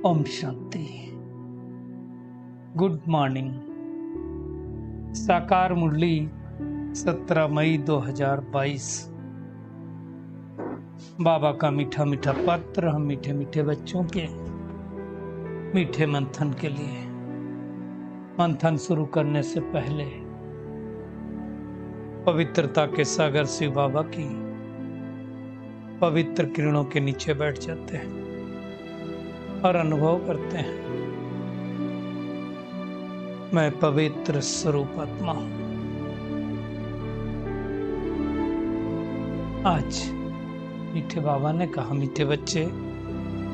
Om Shanti. Good morning. साकार मुरली 17 मई 2022। बाबा का मीठा मीठा पत्र हम मीठे मीठे बच्चों के मीठे मंथन के लिए। मंथन शुरू करने से पहले पवित्रता के सागर शिव बाबा की पवित्र किरणों के नीचे बैठ जाते हैं और अनुभव करते हैं, मैं पवित्र स्वरूप आत्मा हूं। आज मीठे बाबा ने कहा, मीठे बच्चे,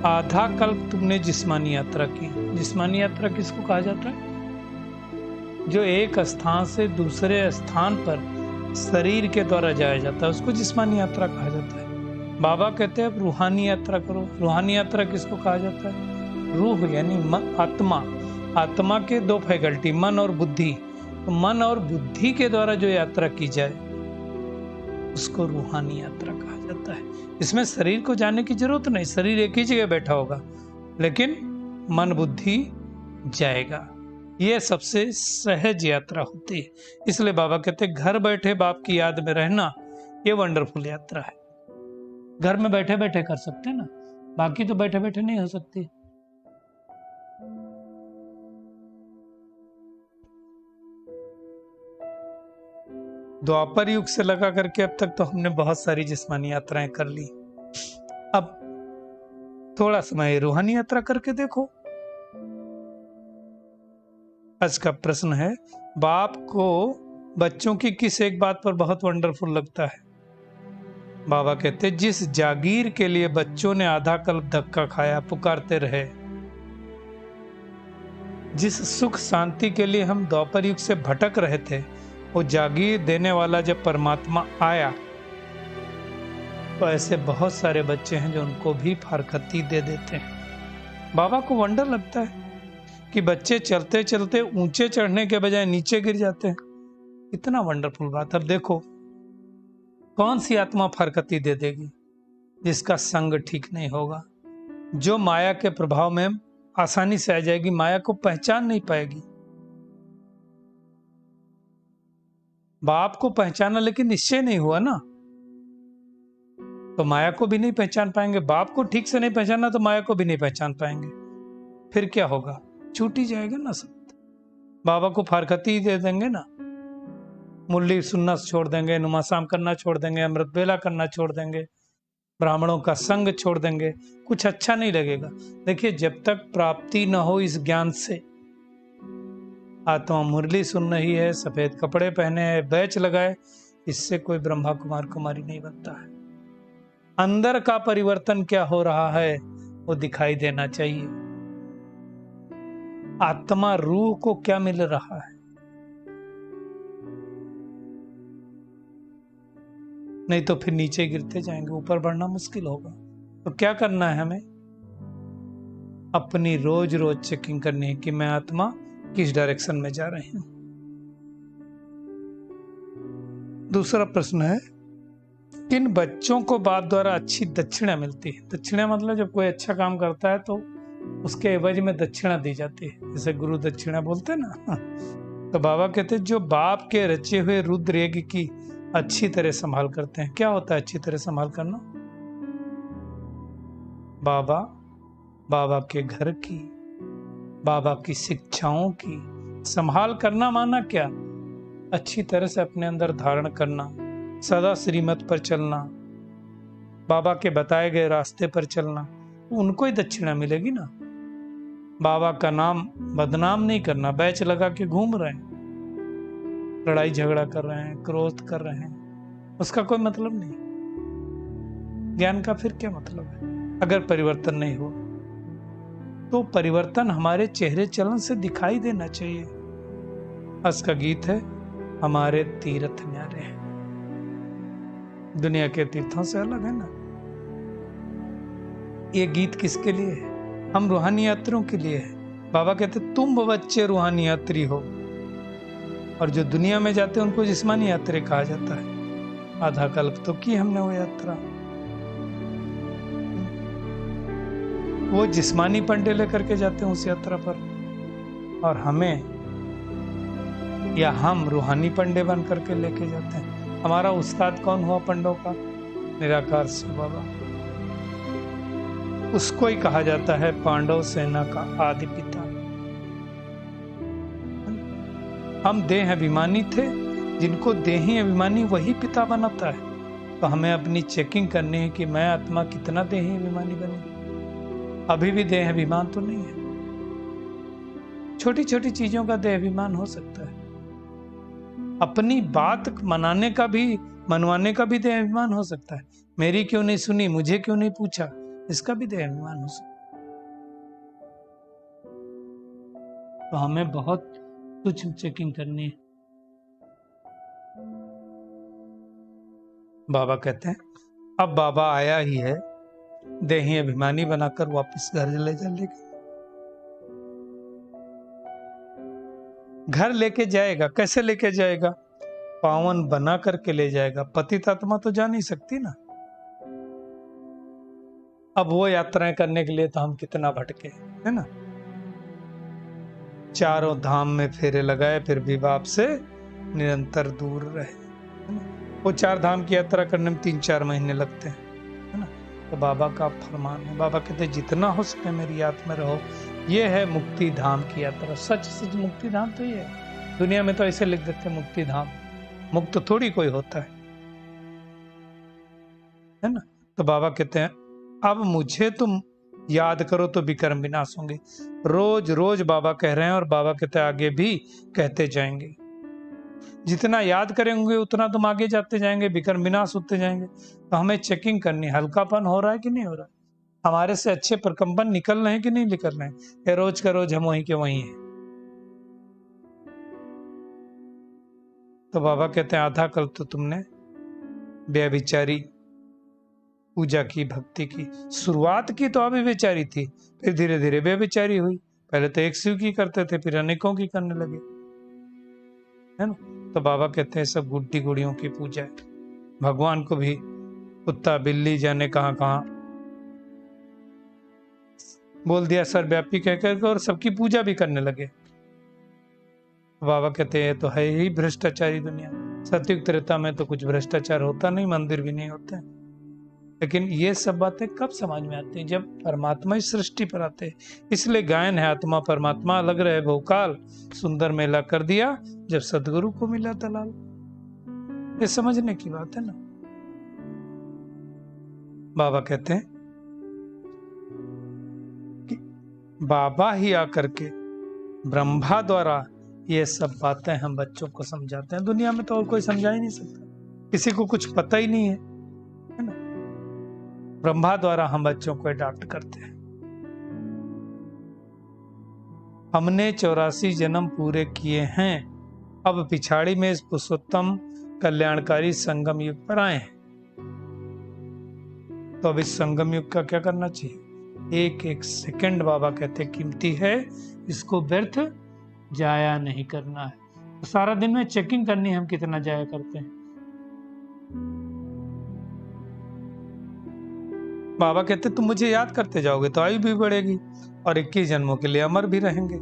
आधा कल्प तुमने जिस्मानी यात्रा की। जिस्मानी यात्रा किसको कहा जाता है? जो एक स्थान से दूसरे स्थान पर शरीर के द्वारा जाया जाता है, उसको जिस्मानी यात्रा कहा जाता है। बाबा कहते हैं रूहानी यात्रा करो। रूहानी यात्रा किसको कहा जाता है? रूह यानी आत्मा। आत्मा के दो फैकल्टी, मन और बुद्धि। तो मन और बुद्धि के द्वारा जो यात्रा की जाए उसको रूहानी यात्रा कहा जाता है। इसमें शरीर को जाने की जरूरत नहीं, शरीर एक ही जगह बैठा होगा, लेकिन मन बुद्धि जाएगा। यह सबसे सहज यात्रा होती है। इसलिए बाबा कहते हैं घर बैठे बाप की याद में रहना, ये वंडरफुल यात्रा है। घर में बैठे बैठे कर सकते हैं ना, बाकी तो बैठे बैठे नहीं हो सकती। द्वापर युग से लगा करके अब तक तो हमने बहुत सारी जिस्मानी यात्राएं कर ली। अब थोड़ा समय रूहानी यात्रा करके देखो। आज का प्रश्न है, बाप को बच्चों की किस एक बात पर बहुत वंडरफुल लगता है? बाबा कहते, जिस जागीर के लिए बच्चों ने आधा कल्प धक्का खाया, पुकारते रहे, जिस सुख शांति के लिए हम द्वापर युग से भटक रहे थे, वो जागीर देने वाला जब परमात्मा आया तो ऐसे बहुत सारे बच्चे हैं जो उनको भी फारकती दे देते हैं। बाबा को वंडर लगता है कि बच्चे चलते चलते ऊंचे चढ़ने के बजाय नीचे गिर जाते हैं। इतना वंडरफुल बात। अब देखो, कौन सी आत्मा फारकती दे देगी? जिसका संग ठीक नहीं होगा, जो माया के प्रभाव में आसानी से आ जाएगी, माया को पहचान नहीं पाएगी। बाप को पहचाना लेकिन निश्चय नहीं हुआ ना, तो माया को भी नहीं पहचान पाएंगे। बाप को ठीक से नहीं पहचाना तो माया को भी नहीं पहचान पाएंगे। फिर क्या होगा? छूट ही जाएगा ना सब। बाबा को फारकती दे देंगे ना, मुरली सुनना छोड़ देंगे, नुमासाम करना छोड़ देंगे, अमृत बेला करना छोड़ देंगे, ब्राह्मणों का संग छोड़ देंगे, कुछ अच्छा नहीं लगेगा। देखिए, जब तक प्राप्ति न हो इस ज्ञान से, आत्मा मुरली सुन रही है, सफेद कपड़े पहने हैं, बैच लगाए, इससे कोई ब्रह्मा कुमार कुमारी नहीं बनता है। अंदर का परिवर्तन क्या हो रहा है वो दिखाई देना चाहिए। आत्मा रूह को क्या मिल रहा है? नहीं तो फिर नीचे गिरते जाएंगे, ऊपर बढ़ना मुश्किल होगा। तो क्या करना है हमें? अपनी रोज रोज चेकिंग करनी है कि मैं आत्मा किस डायरेक्शन में जा रही हूं। दूसरा प्रश्न है, किन बच्चों को बाप द्वारा अच्छी दक्षिणा मिलती है? दक्षिणा मतलब जब कोई अच्छा काम करता है तो उसके एवज में दक्षिणा दी जाती है, जैसे गुरु दक्षिणा बोलते हैं ना। तो बाबा कहते हैं, जो बाप के रचे हुए रुद्र यज्ञ की अच्छी तरह संभाल करते हैं। क्या होता है अच्छी तरह संभाल करना? बाबा के घर की, बाबा की शिक्षाओं की संभाल करना माना क्या? अच्छी तरह से अपने अंदर धारण करना, सदा श्रीमत पर चलना, बाबा के बताए गए रास्ते पर चलना, उनको ही दक्षिणा मिलेगी ना। बाबा का नाम बदनाम नहीं करना, बैच लगा के घूम रहे हैं, लड़ाई झगड़ा कर रहे हैं, क्रोध कर रहे हैं, उसका कोई मतलब नहीं। ज्ञान का फिर क्या मतलब है? अगर परिवर्तन नहीं हो तो परिवर्तन हमारे चेहरे चलन से दिखाई देना चाहिए। आज का गीत है, हमारे तीर्थ न्यारे हैं, दुनिया के तीर्थों से अलग है ना। ये गीत किसके लिए है? हम रूहानी यात्रियों के लिए है। बाबा कहते, तुम बच्चे रूहानी यात्री हो, और जो दुनिया में जाते हैं उनको जिस्मानी यात्री कहा जाता है। आधा कल्प तो की हमने वो यात्रा। वो जिस्मानी पंडे लेकर के जाते हैं उस यात्रा पर, और हमें या हम रूहानी पंडे बन करके लेके जाते हैं। हमारा उस्ताद कौन हुआ पंडों का? निराकार शिव बाबा। उसको ही कहा जाता है पांडव सेना का आदि पिता। हम देह अभिमानी थे, जिनको देही अभिमानी वही पिता बनाता है। तो हमें अपनी चेकिंग करनी है कि मैं आत्मा कितना देही अभिमानी बनी। अभी भी देह अभिमान तो नहीं है। छोटी छोटी चीजों का देह अभिमान हो सकता है। अपनी बात मनवाने का भी देह अभिमान हो सकता है। मेरी क्यों नहीं सुनी, मुझे क्यों नहीं पूछा, इसका भी देह अभिमान हो सकता है। तो हमें बहुत कुछ चेकिंग करनी है। बाबा कहते हैं अब बाबा आया ही है, देही अभिमानी बनाकर वापस घर ले चलेगा। घर लेके जाएगा। कैसे लेके जाएगा? पावन बना करके ले जाएगा। पतित आत्मा तो जा नहीं सकती ना। अब वो यात्राएं करने के लिए तो हम कितना भटके, है ना। चारों धाम में फेरे लगाए, फिर भी बाप से निरंतर दूर रहे, है ना। वो 4 धाम की यात्रा करने में 3-4 महीने लगते हैं, है ना। तो बाबा का फरमान है। बाबा कहते हैं जितना हो सके मेरी याद में रहो। ये है मुक्ति धाम की यात्रा। सच सच मुक्ति धाम तो ये है। दुनिया में तो ऐसे लिख देते हैं मुक्ति धाम, मुक्त थोड़ी कोई होता है ना। तो बाबा कहते हैं अब मुझे तुम याद करो तो विकर्म विनाश होंगे। रोज रोज बाबा कह रहे हैं, और बाबा कहते हैं आगे भी कहते जाएंगे। जितना याद करेंगे उतना तुम आगे जाते जाएंगे, विकर्म विनाश होते जाएंगे। तो हमें चेकिंग करनी, हल्कापन हो रहा है कि नहीं हो रहा है, हमारे से अच्छे प्रकंपन निकल रहे हैं कि नहीं निकल रहे हैं, या रोज का रोज हम वहीं के वहीं हैं। तो बाबा कहते हैं आधा कल तो तुमने व्यभिचारी पूजा की, भक्ति की। शुरुआत की तो अव्यभिचारी थी, फिर धीरे धीरे व्यभिचारी हुई। पहले तो एक शिव की करते थे, फिर अनेकों की करने लगे, है ना। तो बाबा कहते हैं सब गुड्डी गुड़ियों की पूजा है। भगवान को भी कुत्ता बिल्ली जाने कहां कहां बोल दिया सर्वव्यापी कहकर, और सबकी पूजा भी करने लगे। बाबा कहते हैं तो है ही भ्रष्टाचारी दुनिया। सतयुग त्रेता में तो कुछ भ्रष्टाचार होता नहीं, मंदिर भी नहीं होते। लेकिन ये सब बातें कब समझ में आती हैं? जब परमात्मा इस सृष्टि पर आते हैं। इसलिए गायन है आत्मा परमात्मा अलग रहे बहुकाल, सुंदर मेला कर दिया जब सदगुरु को मिला दलाल। ये समझने की बात है ना। बाबा कहते हैं कि बाबा ही आकर के ब्रह्मा द्वारा ये सब बातें हम बच्चों को समझाते हैं। दुनिया में तो और कोई समझा ही नहीं सकता, किसी को कुछ पता ही नहीं है ना। ब्रह्मा द्वारा हम बच्चों को अडॉप्ट करते हैं। हमने 84 जन्म पूरे किए हैं, अब पिछाड़ी में इस पुरुषोत्तम कल्याणकारी संगम युग पर आए हैं। तो अब इस संगम युग का क्या करना चाहिए? एक एक सेकंड बाबा कहते कीमती है, इसको व्यर्थ जाया नहीं करना है। तो सारा दिन में चेकिंग करनी है हम कितना जाया करते हैं। बाबा कहते तुम मुझे याद करते जाओगे तो आयु भी बढ़ेगी और 21 जन्मों के लिए अमर भी रहेंगे।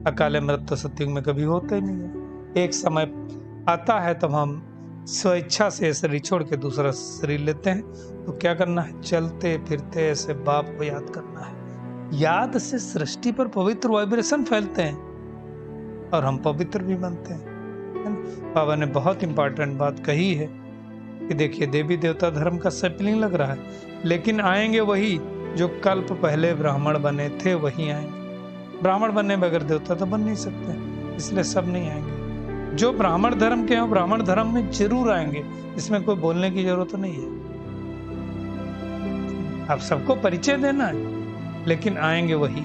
अकाले मृत्यु सतयुग में कभी होता ही नहीं है। एक समय आता है तब हम स्वेच्छा से शरीर छोड़ के दूसरा शरीर लेते हैं। तो क्या करना है? चलते फिरते ऐसे बाप को याद करना है। याद से सृष्टि पर पवित्र वाइब्रेशन फैलते हैं और हम पवित्र भी बनते हैं। बाबा ने बहुत इंपॉर्टेंट बात कही है कि देखिए देवी देवता धर्म का सैपलिंग लग रहा है, लेकिन आएंगे वही जो कल्प पहले ब्राह्मण बने थे, वही आएंगे। ब्राह्मण बनने बगैर देवता तो बन नहीं सकते, इसलिए सब नहीं आएंगे। जो ब्राह्मण धर्म के हैं ब्राह्मण धर्म में जरूर आएंगे, इसमें कोई बोलने की जरूरत नहीं है। आप सबको परिचय देना है, लेकिन आएंगे वही।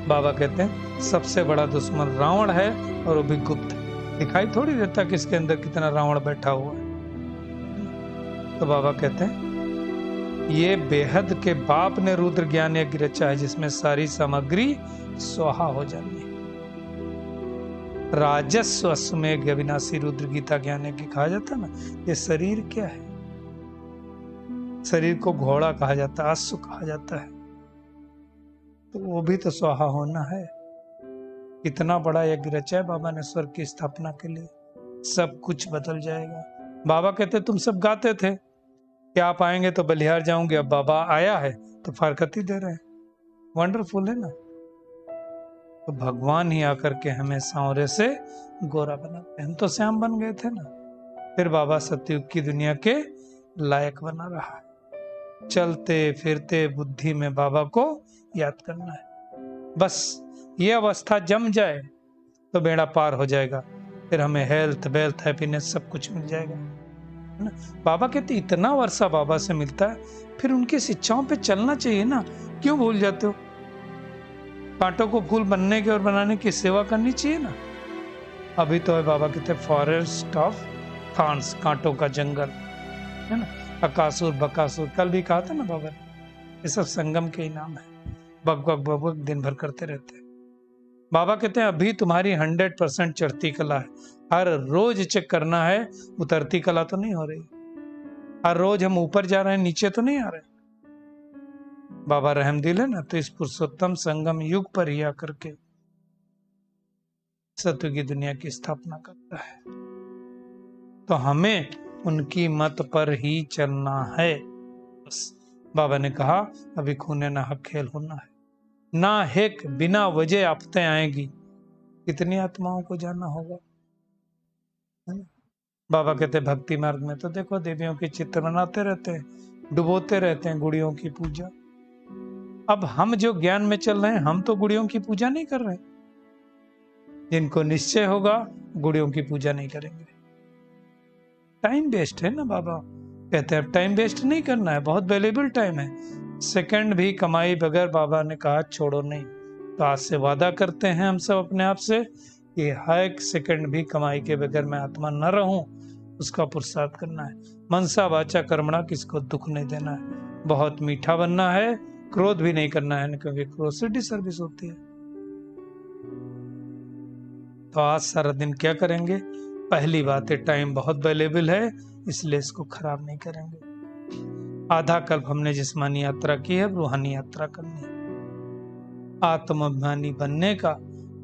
बाबा कहते हैं सबसे बड़ा दुश्मन रावण है और वो भी गुप्त है, दिखाई थोड़ी देता कि इसके अंदर कितना रावण बैठा हुआ है। तो बाबा कहते हैं ये बेहद के बाप ने रुद्र ज्ञान यज्ञ रचा है, जिसमें सारी सामग्री स्वाहा हो जानी है। राजस्व अश्वमेघ अविनाशी रुद्र गीता ज्ञान यज्ञ कहा जाता है ना। ये शरीर क्या है? शरीर को घोड़ा कहा जाता है, अश्व कहा जाता है, तो वो भी तो स्वाहा होना है। कितना बड़ा यज्ञ रचा है बाबा ने स्वर्ग की स्थापना के लिए, सब कुछ बदल जाएगा। बाबा कहते तुम सब गाते थे कि आप आएंगे तो बलिहार जाऊंगे, अब बाबा आया है तो फारकती दे रहे हैं। वंडरफुल है ना। तो भगवान ही आकर के हमें सांवरे से गोरा बनाते हैं। हम तो श्याम बन गए थे ना, फिर बाबा सतयुग की दुनिया के लायक बना रहा है। चलते फिरते बुद्धि में बाबा को याद करना है। बस ये अवस्था जम जाए तो बेड़ा पार हो जाएगा, फिर हमें हेल्थ वेल्थ हैप्पीनेस सब कुछ मिल जाएगा, है ना। बाबा कहते इतना वर्षा बाबा से मिलता है, फिर उनकी शिक्षाओं पे चलना चाहिए ना, क्यों भूल जाते हो। कांटों को फूल बनने के और बनाने की सेवा करनी चाहिए ना। अभी तो है बाबा कहते फॉरेस्ट ऑफ थॉर्न्स, कांटों का जंगल, है ना। अकासुर बकासुर, कल भी कहा था ना बाबा ने, ये सब संगम के ही नाम है। बक बक बक बक दिन भर करते रहते हैं। बाबा कहते हैं अभी तुम्हारी 100% चढ़ती कला है, हर रोज चेक करना है उतरती कला तो नहीं हो रही, हर रोज हम ऊपर जा रहे हैं नीचे तो नहीं आ रहे। बाबा रहमदिल है ना, तो इस पुरुषोत्तम संगम युग पर ही आकर के सत्य की दुनिया की स्थापना करता है। तो हमें उनकी मत पर ही चलना है। बस बाबा ने कहा अभी खूने ना हक खेल होना है, ना हेक बिना वजह आफतें आएगी। कितनी आत्माओं को जानना होगा, है ना? बाबा कहते भक्ति मार्ग में तो देखो देवियों के चित्र बनाते रहते हैं, डुबोते रहते हैं गुड़ियों की पूजा। अब हम जो ज्ञान में चल रहे हैं, हम तो गुड़ियों की पूजा नहीं कर रहे। जिनको निश्चय होगा गुड़ियों की पूजा नहीं करेंगे। टाइम वेस्ट है ना। बाबा कहते हैं टाइम वेस्ट नहीं करना है, बहुत वैल्यूएबल टाइम है। सेकंड भी कमाई बगैर बाबा ने कहा छोड़ो नहीं। तो आज से वादा करते हैं हम सब अपने आप से कि हर एक सेकंड भी कमाई के बगैर मैं आत्मा न रहूं, उसका पुरुषार्थ करना है। मनसा वाचा कर्मणा, किसको दुख नहीं देना है। बहुत मीठा बनना है, क्रोध भी नहीं करना है, क्योंकि क्रोध से डिसर्विस होती है। तो आज सारा दिन क्या करेंगे। पहली बात है टाइम बहुत वैल्यूएबल है, इसलिए इसको खराब नहीं करेंगे। आधा कल्प हमने जिस्मानी यात्रा की है, रूहानी यात्रा करनी है। आत्माभिमानी बनने का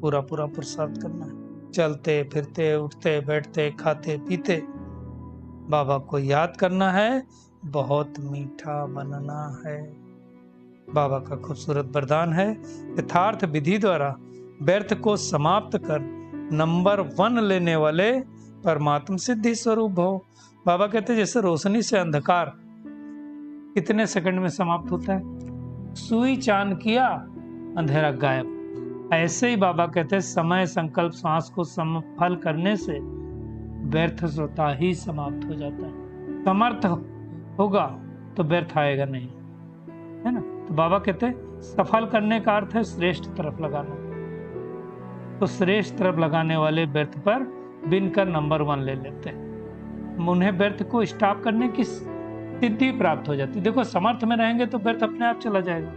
पूरा पूरा पुरुषार्थ करना है। चलते फिरते उठते बैठते खाते पीते बाबा को याद करना है, बहुत मीठा बनना है। बाबा का खूबसूरत वरदान है, यथार्थ विधि द्वारा व्यर्थ को समाप्त कर नंबर 1 लेने वाले परमात्म सिद्धि स्वरूप भव। बाबा कहते हैं जैसे रोशनी से अंधकार कितने सेकंड में समाप्त होता है, सुई चांद किया अंधेरा गायब। ऐसे ही बाबा कहते हैं समय संकल्प सांस को समफल करने से व्यर्थ स्वतः ही समाप्त हो जाता है। समर्थ होगा तो व्यर्थ आएगा नहीं, है ना। तो बाबा कहते हैं सफल करने का अर्थ है श्रेष्ठ तरफ लगाना। तो श्रेष्ठ तरफ लगाने वाले व्यर्थ पर बिन कर नंबर 1 ले लेते हैं। उन्हें व्यर्थ को स्टॉप करने की सिद्धि प्राप्त हो जाती है। देखो समर्थ में रहेंगे तो व्यर्थ अपने आप चला जाएगा।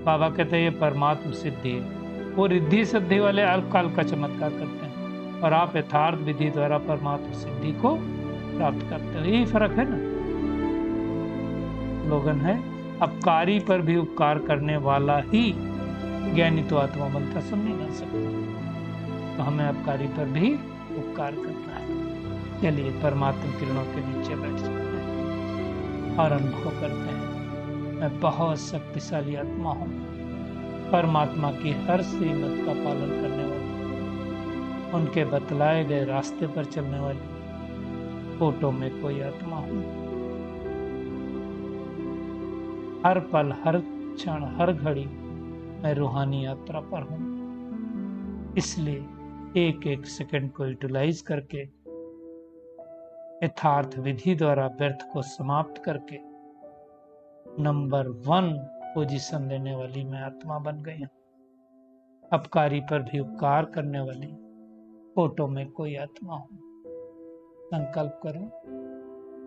बाबा कहते हैं ये परमात्म सिद्धि है। वो रिद्धि सिद्धि वाले अल्पकाल का चमत्कार करते हैं और आप यथार्थ विधि द्वारा परमात्म सिद्धि को प्राप्त करते हो। यही फर्क है ना। स्लोगन है अपकारी पर भी उपकार करने वाला ही ज्ञानी तो आत्मा बनता, सुन नहीं ना सकता। तो हमें अपकारी पर भी उपकार करना है। चलिए परमात्मा किरणों के नीचे बैठ सकते हैं और अनुभव करते हैं मैं बहुत शक्तिशाली आत्मा हूँ, परमात्मा की हर श्रीमत का पालन करने वाली, उनके बतलाए गए रास्ते पर चलने वाली फोटो में कोई आत्मा हूँ। हर पल हर क्षण हर घड़ी मैं रूहानी यात्रा पर हूँ। इसलिए एक एक सेकंड को यूटिलाइज करके यथार्थ विधि द्वारा व्यर्थ को समाप्त करके नंबर 1 पोजीशन लेने वाली मैं आत्मा बन गई हूं। अपकारी पर भी उपकार करने वाली फोटो में कोई आत्मा हूं। संकल्प करो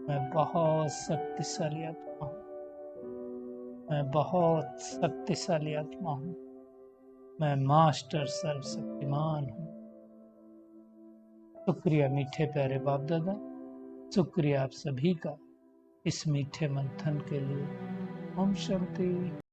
मैं बहुत शक्तिशाली आत्मा हूं, मैं बहुत शक्तिशाली आत्मा हूं, मैं मास्टर सर्वशक्तिमान हूं। शुक्रिया मीठे प्यारे बाप दादा, शुक्रिया आप सभी का इस मीठे मंथन के लिए। ओम शांति।